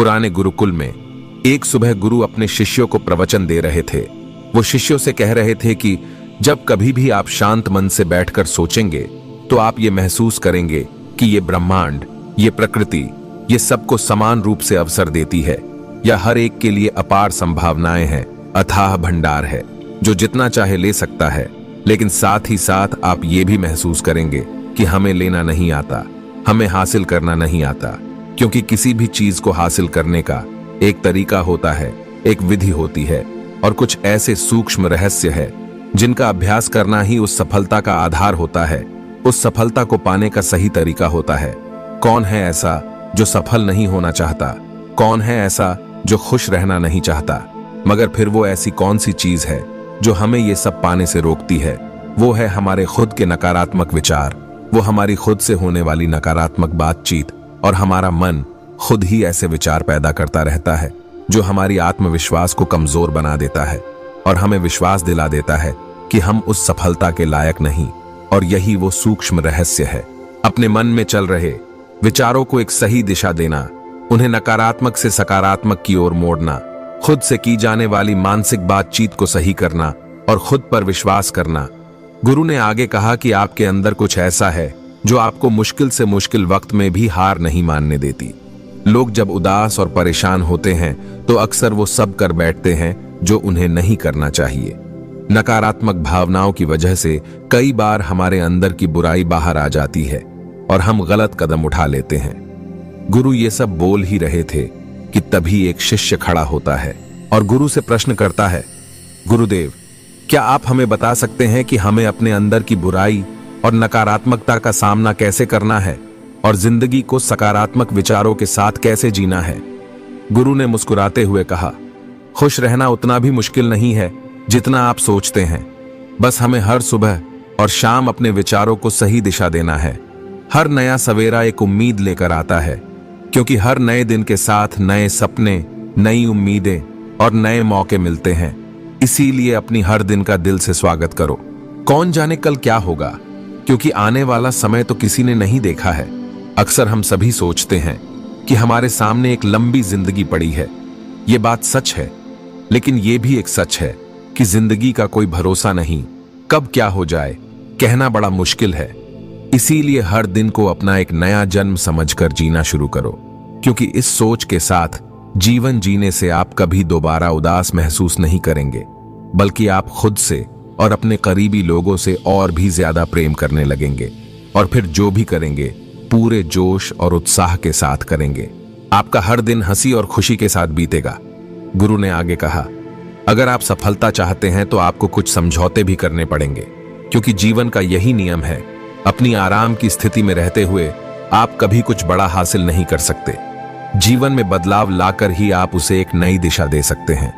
पुराने गुरुकुल में एक सुबह गुरु अपने शिष्यों को प्रवचन दे रहे थे। वो शिष्यों से कह रहे थे कि जब कभी भी आप शांत मन से बैठकर सोचेंगे तो आप ये महसूस करेंगे कि ये ब्रह्मांड, ये प्रकृति, ये सबको समान रूप से अवसर देती है। या हर एक के लिए अपार संभावनाएं हैं, अथाह भंडार है जो जितना चाहे ले सकता है। लेकिन साथ ही साथ आप ये भी महसूस करेंगे कि हमें लेना नहीं आता, हमें हासिल करना नहीं आता, क्योंकि किसी भी चीज को हासिल करने का एक तरीका होता है, एक विधि होती है और कुछ ऐसे सूक्ष्म रहस्य है जिनका अभ्यास करना ही उस सफलता का आधार होता है, उस सफलता को पाने का सही तरीका होता है। कौन है ऐसा जो सफल नहीं होना चाहता? कौन है ऐसा जो खुश रहना नहीं चाहता? मगर फिर वो ऐसी कौन सी चीज है जो हमें ये सब पाने से रोकती है? वो है हमारे खुद के नकारात्मक विचार, वो हमारी खुद से होने वाली नकारात्मक बातचीत। और हमारा मन खुद ही ऐसे विचार पैदा करता रहता है जो हमारी आत्मविश्वास को कमजोर बना देता है और हमें विश्वास दिला देता है कि हम उस सफलता के लायक नहीं। और यही वो सूक्ष्म रहस्य है। अपने मन में चल रहे विचारों को एक सही दिशा देना, उन्हें नकारात्मक से सकारात्मक की ओर मोड़ना, खुद से की जाने वाली मानसिक बातचीत को सही करना और खुद पर विश्वास करना। गुरु ने आगे कहा कि आपके अंदर कुछ ऐसा है जो आपको मुश्किल से मुश्किल वक्त में भी हार नहीं मानने देती। लोग जब उदास और परेशान होते हैं तो अक्सर वो सब कर बैठते हैं जो उन्हें नहीं करना चाहिए। नकारात्मक भावनाओं की वजह से कई बार हमारे अंदर की बुराई बाहर आ जाती है और हम गलत कदम उठा लेते हैं। गुरु ये सब बोल ही रहे थे कि तभी एक शिष्य खड़ा होता है और गुरु से प्रश्न करता है, गुरुदेव, क्या आप हमें बता सकते हैं कि हमें अपने अंदर की बुराई और नकारात्मकता का सामना कैसे करना है और जिंदगी को सकारात्मक विचारों के साथ कैसे जीना है? गुरु ने मुस्कुराते हुए कहा, खुश रहना उतना भी मुश्किल नहीं है जितना आप सोचते हैं। बस हमें हर सुबह और शाम अपने विचारों को सही दिशा देना है। हर नया सवेरा एक उम्मीद लेकर आता है, क्योंकि हर नए दिन के साथ नए सपने, नई उम्मीदें और नए मौके मिलते हैं। इसीलिए अपनी हर दिन का दिल से स्वागत करो। कौन जाने कल क्या होगा, क्योंकि आने वाला समय तो किसी ने नहीं देखा है। अक्सर हम सभी सोचते हैं कि हमारे सामने एक लंबी जिंदगी पड़ी है। ये बात सच है, लेकिन ये भी एक सच है कि जिंदगी का कोई भरोसा नहीं, कब क्या हो जाए कहना बड़ा मुश्किल है। इसीलिए हर दिन को अपना एक नया जन्म समझकर जीना शुरू करो, क्योंकि इस सोच के साथ जीवन जीने से आप कभी दोबारा उदास महसूस नहीं करेंगे, बल्कि आप खुद से और अपने करीबी लोगों से और भी ज्यादा प्रेम करने लगेंगे। और फिर जो भी करेंगे पूरे जोश और उत्साह के साथ करेंगे। आपका हर दिन हंसी और खुशी के साथ बीतेगा। गुरु ने आगे कहा, अगर आप सफलता चाहते हैं तो आपको कुछ समझौते भी करने पड़ेंगे, क्योंकि जीवन का यही नियम है। अपनी आराम की स्थिति में रहते हुए आप कभी कुछ बड़ा हासिल नहीं कर सकते। जीवन में बदलाव लाकर ही आप उसे एक नई दिशा दे सकते हैं।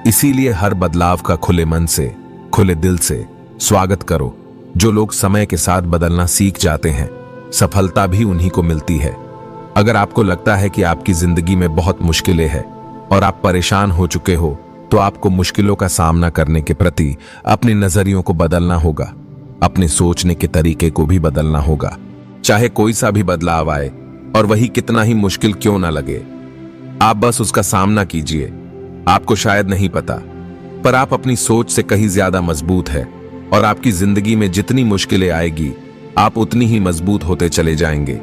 इसीलिए हर बदलाव का खुले मन से, खुले दिल से स्वागत करो। जो लोग समय के साथ बदलना सीख जाते हैं, सफलता भी उन्हीं को मिलती है। अगर आपको लगता है कि आपकी जिंदगी में बहुत मुश्किलें हैं और आप परेशान हो चुके हो, तो आपको मुश्किलों का सामना करने के प्रति अपने नजरियों को बदलना होगा, अपने सोचने के तरीके को भी बदलना होगा। चाहे कोई सा भी बदलाव आए और वही कितना ही मुश्किल क्यों ना लगे, आप बस उसका सामना कीजिए। आपको शायद नहीं पता, पर आप अपनी सोच से कहीं ज्यादा मजबूत है और आपकी जिंदगी में जितनी मुश्किलें आएगी आप उतनी ही मजबूत होते चले जाएंगे,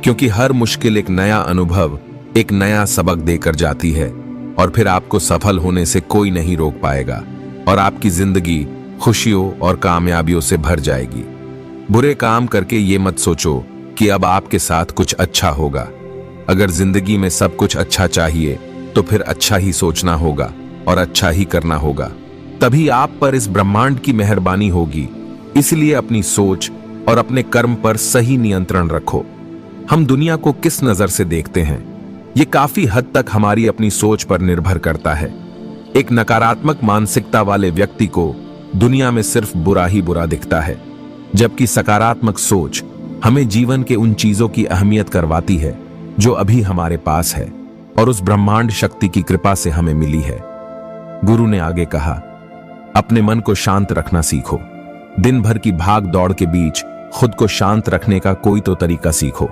क्योंकि हर मुश्किल एक नया अनुभव, एक नया सबक देकर जाती है और फिर आपको सफल होने से कोई नहीं रोक पाएगा और आपकी जिंदगी खुशियों और कामयाबियों से भर जाएगी। बुरे काम करके ये मत सोचो कि अब आपके साथ कुछ अच्छा होगा। अगर जिंदगी में सब कुछ अच्छा चाहिए तो फिर अच्छा ही सोचना होगा और अच्छा ही करना होगा, तभी आप पर इस ब्रह्मांड की मेहरबानी होगी। इसलिए अपनी सोच और अपने कर्म पर सही नियंत्रण रखो। हम दुनिया को किस नजर से देखते हैं, ये काफी हद तक हमारी अपनी सोच पर निर्भर करता है। एक नकारात्मक मानसिकता वाले व्यक्ति को दुनिया में सिर्फ बुरा ही बुरा दिखता है, जबकि सकारात्मक सोच हमें जीवन के उन चीजों की अहमियत करवाती है जो अभी हमारे पास है और उस ब्रह्मांड शक्ति की कृपा से हमें मिली है। गुरु ने आगे कहा, अपने मन को शांत रखना सीखो। दिन भर की भाग दौड़ के बीच खुद को शांत रखने का कोई तो तरीका सीखो।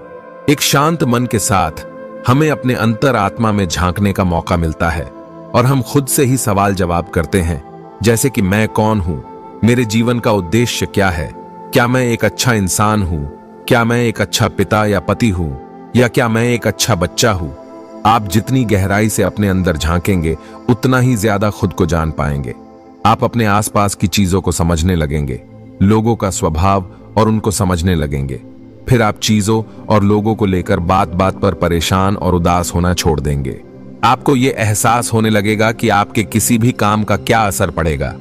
एक शांत मन के साथ हमें अपने अंतर आत्मा में झांकने का मौका मिलता है और हम खुद से ही सवाल जवाब करते हैं, जैसे कि मैं कौन हूं, मेरे जीवन का उद्देश्य क्या है, क्या मैं एक अच्छा इंसान हूं, क्या मैं एक अच्छा पिता या पति हूं, या क्या मैं एक अच्छा बच्चा हूं। आप जितनी गहराई से अपने अंदर झांकेंगे उतना ही ज्यादा खुद को जान पाएंगे। आप अपने आसपास की चीजों को समझने लगेंगे, लोगों का स्वभाव और उनको समझने लगेंगे। फिर आप चीजों और लोगों को लेकर बात बात पर परेशान और उदास होना छोड़ देंगे। आपको यह एहसास होने लगेगा कि आपके किसी भी काम का क्या असर पड़ेगा।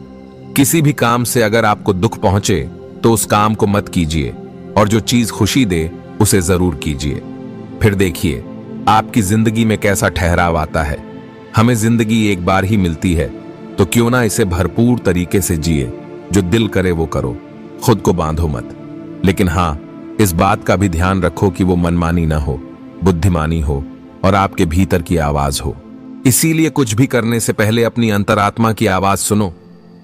किसी भी काम से अगर आपको दुख पहुंचे तो उस काम को मत कीजिए, और जो चीज खुशी दे उसे जरूर कीजिए। फिर देखिए आपकी जिंदगी में कैसा ठहराव आता है। हमें जिंदगी एक बार ही मिलती है, तो क्यों ना इसे भरपूर तरीके से जिए। जो दिल करे वो करो, खुद को बांधो मत। लेकिन हाँ, इस बात का भी ध्यान रखो कि वो मनमानी ना हो, बुद्धिमानी हो और आपके भीतर की आवाज हो। इसीलिए कुछ भी करने से पहले अपनी अंतरात्मा की आवाज सुनो।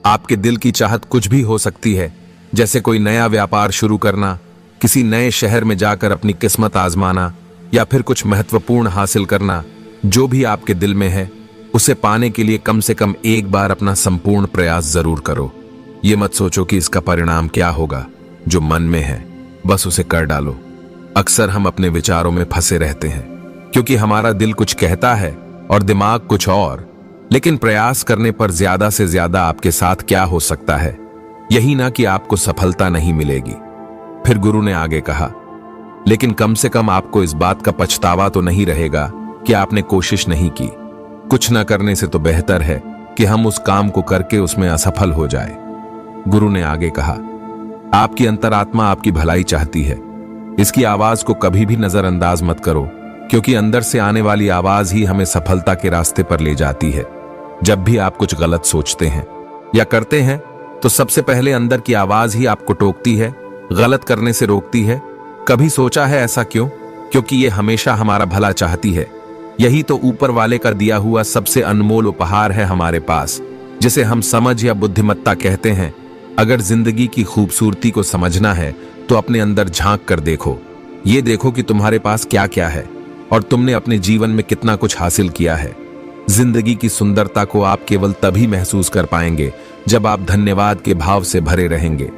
आपके दिल की चाहत कुछ भी हो सकती है, जैसे कोई नया व्यापार शुरू करना, किसी नए शहर में जाकर अपनी किस्मत आजमाना, या फिर कुछ महत्वपूर्ण हासिल करना। जो भी आपके दिल में है उसे पाने के लिए कम से कम एक बार अपना संपूर्ण प्रयास जरूर करो। ये मत सोचो कि इसका परिणाम क्या होगा। जो मन में है बस उसे कर डालो। अक्सर हम अपने विचारों में फंसे रहते हैं, क्योंकि हमारा दिल कुछ कहता है और दिमाग कुछ और। लेकिन प्रयास करने पर ज्यादा से ज्यादा आपके साथ क्या हो सकता है, यही ना कि आपको सफलता नहीं मिलेगी। फिर गुरु ने आगे कहा, लेकिन कम से कम आपको इस बात का पछतावा तो नहीं रहेगा कि आपने कोशिश नहीं की। कुछ न करने से तो बेहतर है कि हम उस काम को करके उसमें असफल हो जाए। गुरु ने आगे कहा, आपकी अंतरात्मा आपकी भलाई चाहती है। इसकी आवाज को कभी भी नजरअंदाज मत करो, क्योंकि अंदर से आने वाली आवाज ही हमें सफलता के रास्ते पर ले जाती है। जब भी आप कुछ गलत सोचते हैं या करते हैं तो सबसे पहले अंदर की आवाज ही आपको टोकती है, गलत करने से रोकती है। कभी सोचा है ऐसा क्यों? क्योंकि ये हमेशा हमारा भला चाहती है। यही तो ऊपर वाले का दिया हुआ सबसे अनमोल उपहार है हमारे पास, जिसे हम समझ या बुद्धिमत्ता कहते हैं। अगर जिंदगी की खूबसूरती को समझना है तो अपने अंदर झांक कर देखो। ये देखो कि तुम्हारे पास क्या क्या है और तुमने अपने जीवन में कितना कुछ हासिल किया है। जिंदगी की सुंदरता को आप केवल तभी महसूस कर पाएंगे जब आप धन्यवाद के भाव से भरे रहेंगे,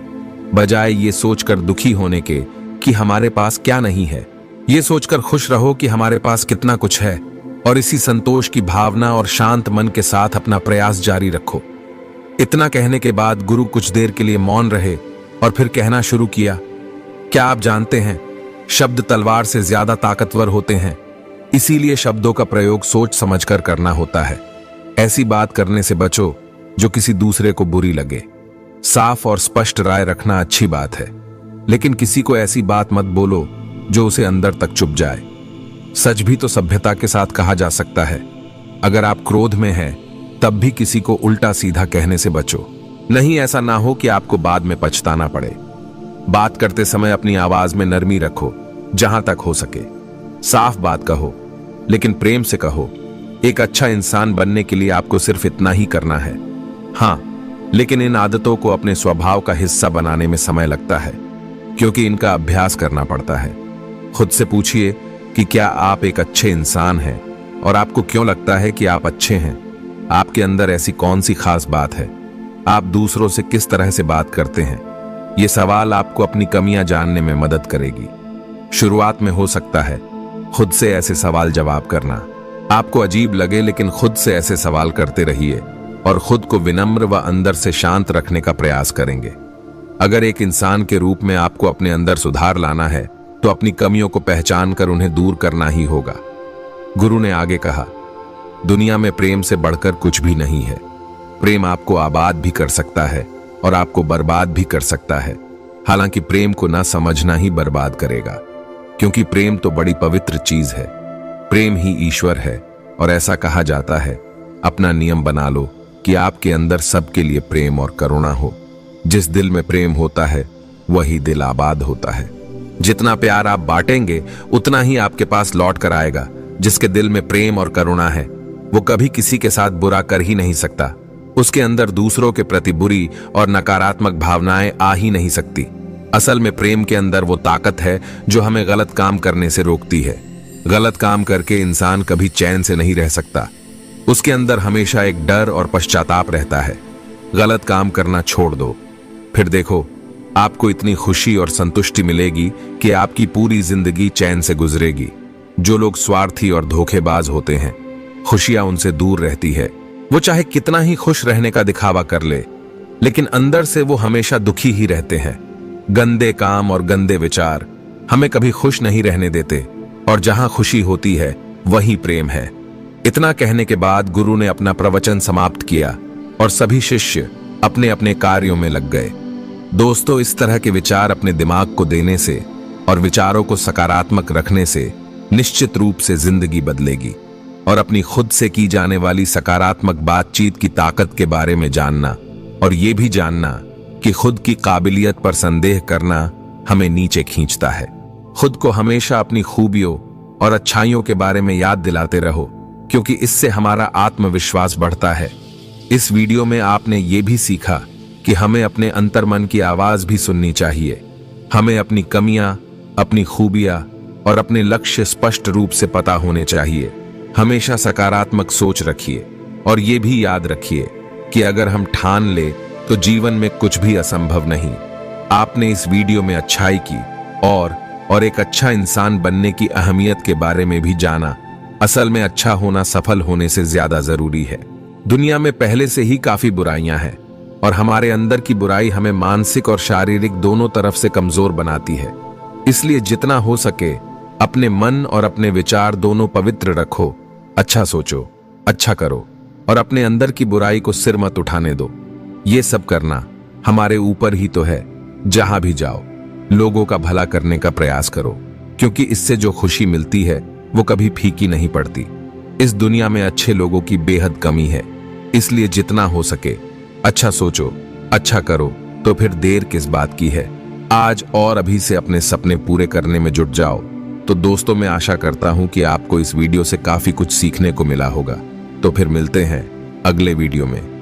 बजाय ये सोचकर दुखी होने के कि हमारे पास क्या नहीं है। ये सोचकर खुश रहो कि हमारे पास कितना कुछ है, और इसी संतोष की भावना और शांत मन के साथ अपना प्रयास जारी रखो। इतना कहने के बाद गुरु कुछ देर के लिए मौन रहे और फिर कहना शुरू किया, क्या आप जानते हैं, शब्द तलवार से ज्यादा ताकतवर होते हैं। इसीलिए शब्दों का प्रयोग सोच समझकर करना होता है। ऐसी बात करने से बचो जो किसी दूसरे को बुरी लगे। साफ और स्पष्ट राय रखना अच्छी बात है, लेकिन किसी को ऐसी बात मत बोलो जो उसे अंदर तक चुभ जाए। सच भी तो सभ्यता के साथ कहा जा सकता है। अगर आप क्रोध में हैं तब भी किसी को उल्टा सीधा कहने से बचो। नहीं, ऐसा ना हो कि आपको बाद में पछताना पड़े। बात करते समय अपनी आवाज में नरमी रखो, जहां तक हो सके। साफ बात कहो, लेकिन प्रेम से कहो। एक अच्छा इंसान बनने के लिए आपको सिर्फ इतना ही करना है। हाँ, लेकिन इन आदतों को अपने स्वभाव का हिस्सा बनाने में समय लगता है, क्योंकि इनका अभ्यास करना पड़ता है। खुद से पूछिए कि क्या आप एक अच्छे इंसान हैं, और आपको क्यों लगता है कि आप अच्छे हैं। आपके अंदर ऐसी कौन सी खास बात है। आप दूसरों से किस तरह से बात करते हैं। ये सवाल आपको अपनी कमियां जानने में मदद करेगी। शुरुआत में हो सकता है खुद से ऐसे सवाल जवाब करना आपको अजीब लगे, लेकिन खुद से ऐसे सवाल करते रहिए और खुद को विनम्र व अंदर से शांत रखने का प्रयास करेंगे। अगर एक इंसान के रूप में आपको अपने अंदर सुधार लाना है तो अपनी कमियों को पहचान कर उन्हें दूर करना ही होगा। गुरु ने आगे कहा, दुनिया में प्रेम से बढ़कर कुछ भी नहीं है। प्रेम आपको आबाद भी कर सकता है और आपको बर्बाद भी कर सकता है। हालांकि प्रेम को ना समझना ही बर्बाद करेगा, क्योंकि प्रेम तो बड़ी पवित्र चीज है। प्रेम ही ईश्वर है, और ऐसा कहा जाता है, अपना नियम बना लो कि आपके अंदर सबके लिए प्रेम और करुणा हो। जिस दिल में प्रेम होता है वही दिल आबाद होता है। जितना प्यार आप बांटेंगे उतना ही आपके पास लौट कर आएगा। जिसके दिल में प्रेम और करुणा है वो कभी किसी के साथ बुरा कर ही नहीं सकता। उसके अंदर दूसरों के प्रति बुरी और नकारात्मक भावनाएं आ ही नहीं सकती। असल में प्रेम के अंदर वो ताकत है जो हमें गलत काम करने से रोकती है। गलत काम करके इंसान कभी चैन से नहीं रह सकता। उसके अंदर हमेशा एक डर और पश्चाताप रहता है। गलत काम करना छोड़ दो, फिर देखो आपको इतनी खुशी और संतुष्टि मिलेगी कि आपकी पूरी जिंदगी चैन से गुजरेगी। जो लोग स्वार्थी और धोखेबाज होते हैं, खुशियां उनसे दूर रहती है। वो चाहे कितना ही खुश रहने का दिखावा कर ले, लेकिन अंदर से वो हमेशा दुखी ही रहते हैं। गंदे काम और गंदे विचार हमें कभी खुश नहीं रहने देते, और जहां खुशी होती है वहीं प्रेम है। इतना कहने के बाद गुरु ने अपना प्रवचन समाप्त किया और सभी शिष्य अपने अपने कार्यों में लग गए। दोस्तों, इस तरह के विचार अपने दिमाग को देने से और विचारों को सकारात्मक रखने से निश्चित रूप से जिंदगी बदलेगी। और अपनी खुद से की जाने वाली सकारात्मक बातचीत की ताकत के बारे में जानना, और ये भी जानना कि खुद की काबिलियत पर संदेह करना हमें नीचे खींचता है। खुद को हमेशा अपनी खूबियों और अच्छाइयों के बारे में याद दिलाते रहो, क्योंकि इससे हमारा आत्मविश्वास बढ़ता है। इस वीडियो में आपने ये भी सीखा कि हमें अपने अंतर्मन की आवाज भी सुननी चाहिए। हमें अपनी कमियां, अपनी खूबियां और अपने लक्ष्य स्पष्ट रूप से पता होने चाहिए। हमेशा सकारात्मक सोच रखिए, और ये भी याद रखिए कि अगर हम ठान ले तो जीवन में कुछ भी असंभव नहीं। आपने इस वीडियो में अच्छाई की और एक अच्छा इंसान बनने की अहमियत के बारे में भी जाना। असल में अच्छा होना सफल होने से ज्यादा जरूरी है। दुनिया में पहले से ही काफी बुराइयां हैं, और हमारे अंदर की बुराई हमें मानसिक और शारीरिक दोनों तरफ से कमजोर बनाती है। इसलिए जितना हो सके अपने मन और अपने विचार दोनों पवित्र रखो। अच्छा सोचो, अच्छा करो, और अपने अंदर की बुराई को सिर मत उठाने दो। ये सब करना हमारे ऊपर ही तो है। जहां भी जाओ लोगों का भला करने का प्रयास करो, क्योंकि इससे जो खुशी मिलती है वो कभी फीकी नहीं पड़ती। इस दुनिया में अच्छे लोगों की बेहद कमी है, इसलिए जितना हो सके अच्छा सोचो, अच्छा करो, तो फिर देर किस बात की है। आज और अभी से अपने सपने पूरे करने में जुट जाओ। तो दोस्तों, मैं आशा करता हूं कि आपको इस वीडियो से काफी कुछ सीखने को मिला होगा। तो फिर मिलते हैं अगले वीडियो में।